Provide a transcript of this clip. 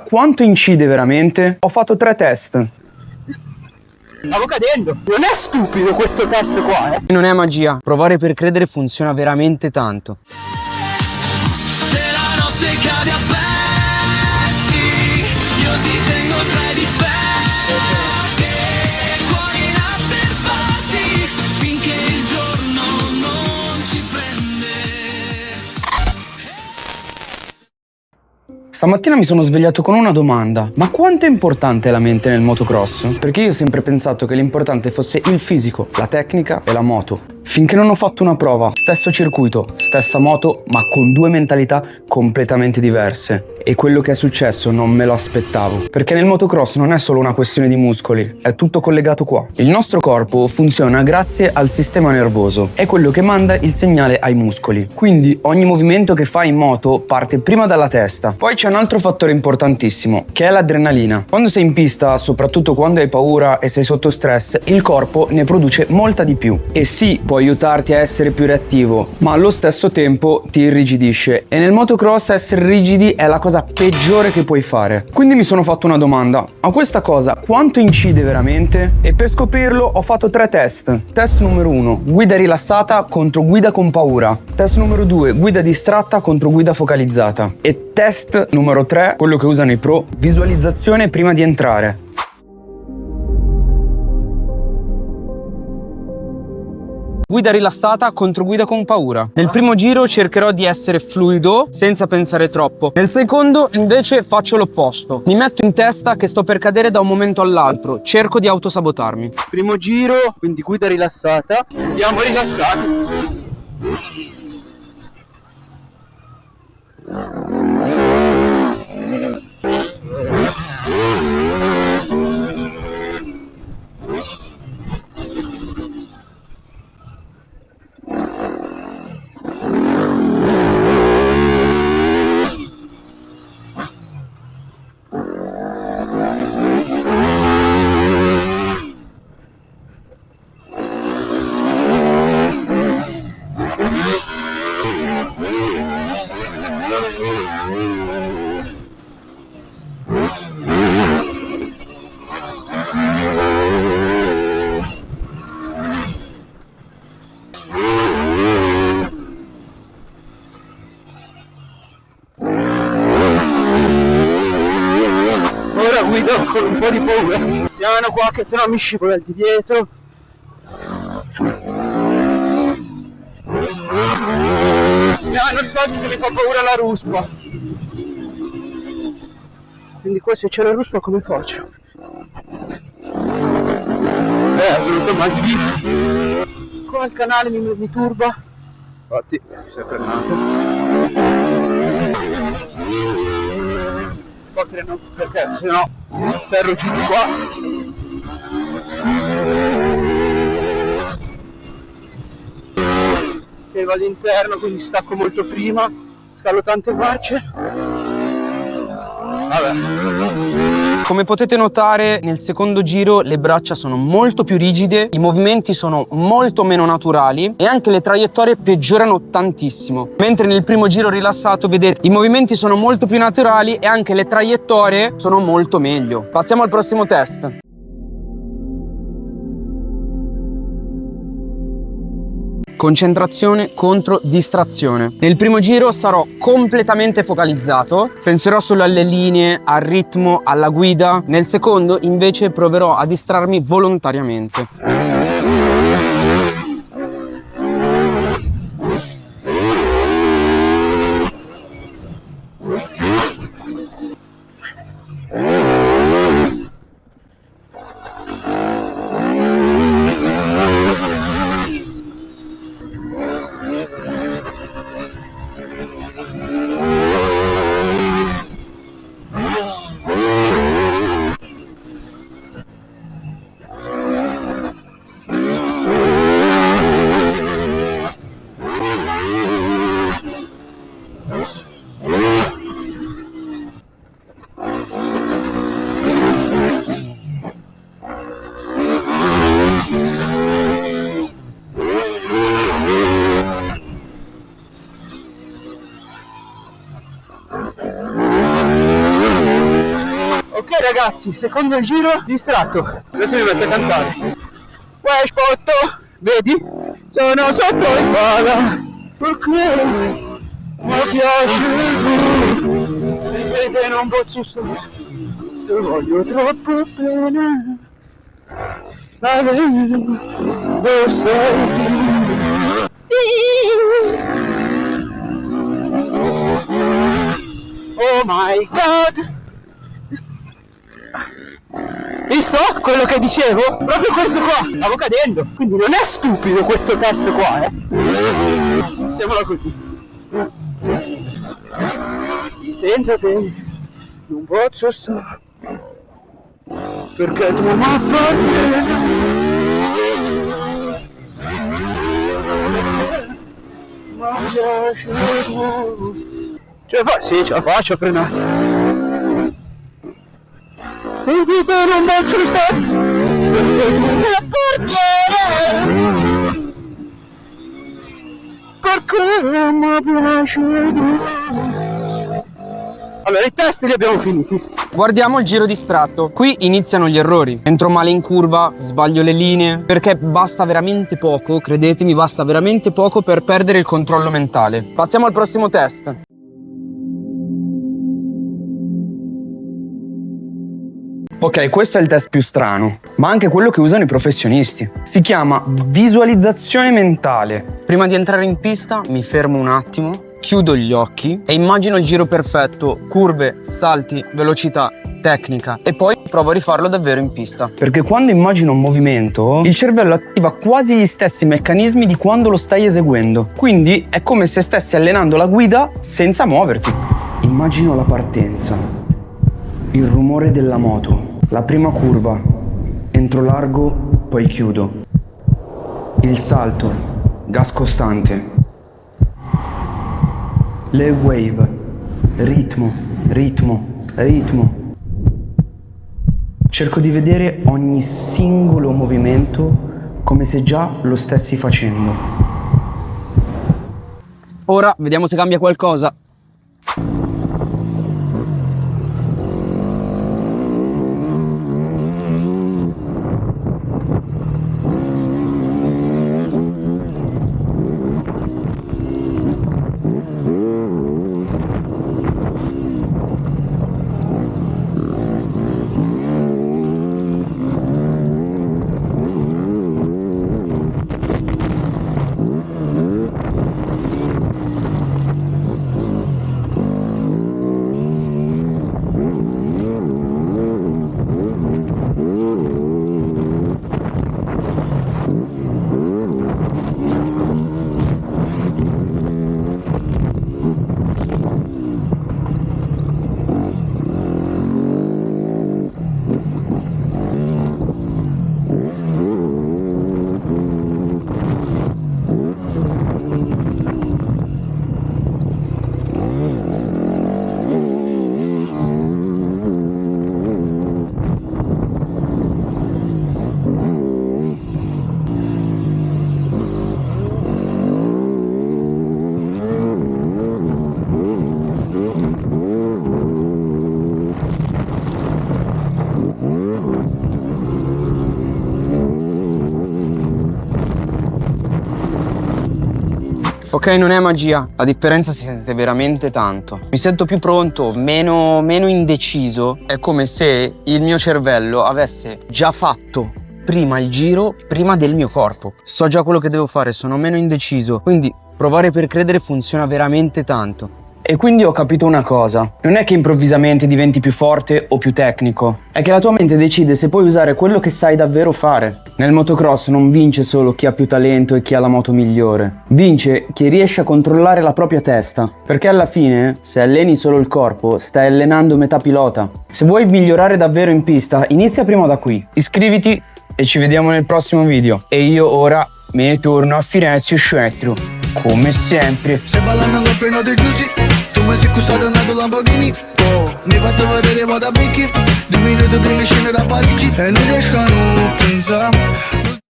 Quanto incide veramente? Ho fatto 3 test. Stavo cadendo. Non è stupido questo test qua, Non è magia. Provare per credere funziona veramente tanto. Se la notte cade a pezzi, io ti tengo tra i difetti, cuori in after party, finché il giorno non ci prende. Stamattina mi sono svegliato con una domanda. Ma quanto è importante la mente nel motocross? Perché io ho sempre pensato che l'importante fosse il fisico, la tecnica e la moto. Finché non ho fatto una prova, stesso circuito, stessa moto, ma con 2 mentalità completamente diverse. E quello che è successo non me lo aspettavo. Perché nel motocross non è solo una questione di muscoli, è tutto collegato qua. Il nostro corpo funziona grazie al sistema nervoso, è quello che manda il segnale ai muscoli. Quindi ogni movimento che fai in moto parte prima dalla testa. Poi c'è un altro fattore importantissimo, che è l'adrenalina. Quando sei in pista, soprattutto quando hai paura e sei sotto stress, il corpo ne produce molta di più. E sì, può aiutarti a essere più reattivo, ma allo stesso tempo ti irrigidisce. E nel motocross essere rigidi è la cosa peggiore che puoi fare. Quindi mi sono fatto una domanda: a questa cosa quanto incide veramente? E per scoprirlo ho fatto 3 test. Test numero 1, guida rilassata contro guida con paura. Test numero 2, guida distratta contro guida focalizzata. E test numero 3, quello che usano i pro, visualizzazione prima di entrare. Guida rilassata contro guida con paura. Nel primo giro cercherò di essere fluido senza pensare troppo. Nel secondo invece faccio l'opposto. Mi metto in testa che sto per cadere da un momento all'altro. Cerco di autosabotarmi. Primo giro, quindi guida rilassata. Andiamo rilassati. Ora guido con un po' di paura. Piano qua che sennò mi scivola di dietro. Piano, di solito che mi fa paura la ruspa. Quindi qua se c'è la ruspa come faccio? È venuto malissimo. Come il canale mi turba. Infatti si è frenato. No, perché sennò ferro giù di qua. E vado interno, quindi stacco molto prima, scalo tante marce. Vabbè. Come potete notare, nel secondo giro le braccia sono molto più rigide, i movimenti sono molto meno naturali e anche le traiettorie peggiorano tantissimo. Mentre nel primo giro rilassato, vedete, i movimenti sono molto più naturali e anche le traiettorie sono molto meglio. Passiamo al prossimo test. Concentrazione contro distrazione. Nel primo giro sarò completamente focalizzato, penserò solo alle linee, al ritmo, alla guida. Nel secondo invece proverò a distrarmi volontariamente. ragazzi, secondo giro distratto. Adesso mi metto a cantare. Uè spotto, vedi? Sono sotto il pala, perché mi piace tu. Se vede non posso stare, ti voglio troppo bene. Ma vedi, lo sai. Oh my god! Visto quello che dicevo? Proprio questo qua, stavo cadendo. Quindi non è stupido questo test qua, Mettiamola così. Senza te non posso stare, perché tu mi appartieni. Ma piace tu. Sì, ce la faccio a frenare. Se di te non posso stare, perché tu mi appartieni. Perché mi piace tu. Allora, i test li abbiamo finiti. Guardiamo il giro distratto. Qui iniziano gli errori. Entro male in curva, sbaglio le linee, perché basta veramente poco, credetemi, basta veramente poco per perdere il controllo mentale. Passiamo al prossimo test. Ok, questo è il test più strano, ma anche quello che usano i professionisti. Si chiama visualizzazione mentale. Prima di entrare in pista mi fermo un attimo, chiudo gli occhi e immagino il giro perfetto, curve, salti, velocità, tecnica, e poi provo a rifarlo davvero in pista. Perché quando immagino un movimento, il cervello attiva quasi gli stessi meccanismi di quando lo stai eseguendo. Quindi è come se stessi allenando la guida senza muoverti. Immagino la partenza, il rumore della moto, la prima curva, entro largo, poi chiudo. Il salto, gas costante. Le wave, ritmo, ritmo, ritmo. Cerco di vedere ogni singolo movimento come se già lo stessi facendo. Ora vediamo se cambia qualcosa. Ok, non è magia, la differenza si sente veramente tanto. Mi sento più pronto, meno indeciso. È come se il mio cervello avesse già fatto prima il giro, prima del mio corpo. So già quello che devo fare, sono meno indeciso. Quindi provare per credere funziona veramente tanto. E quindi ho capito una cosa, non è che improvvisamente diventi più forte o più tecnico, è che la tua mente decide se puoi usare quello che sai davvero fare. Nel motocross non vince solo chi ha più talento e chi ha la moto migliore, vince chi riesce a controllare la propria testa, perché alla fine, se alleni solo il corpo, stai allenando metà pilota. Se vuoi migliorare davvero in pista, inizia prima da qui. Iscriviti e ci vediamo nel prossimo video. E io ora me ne torno a Firenze e Scettro, come sempre. Se ballando appena dei giusti, tu mi sei acquistato una Lamborghini. Oh, mi hai fatto vedere moda bicchi, 2 minuti prima di scendere a Parigi. E non riesco a non pensare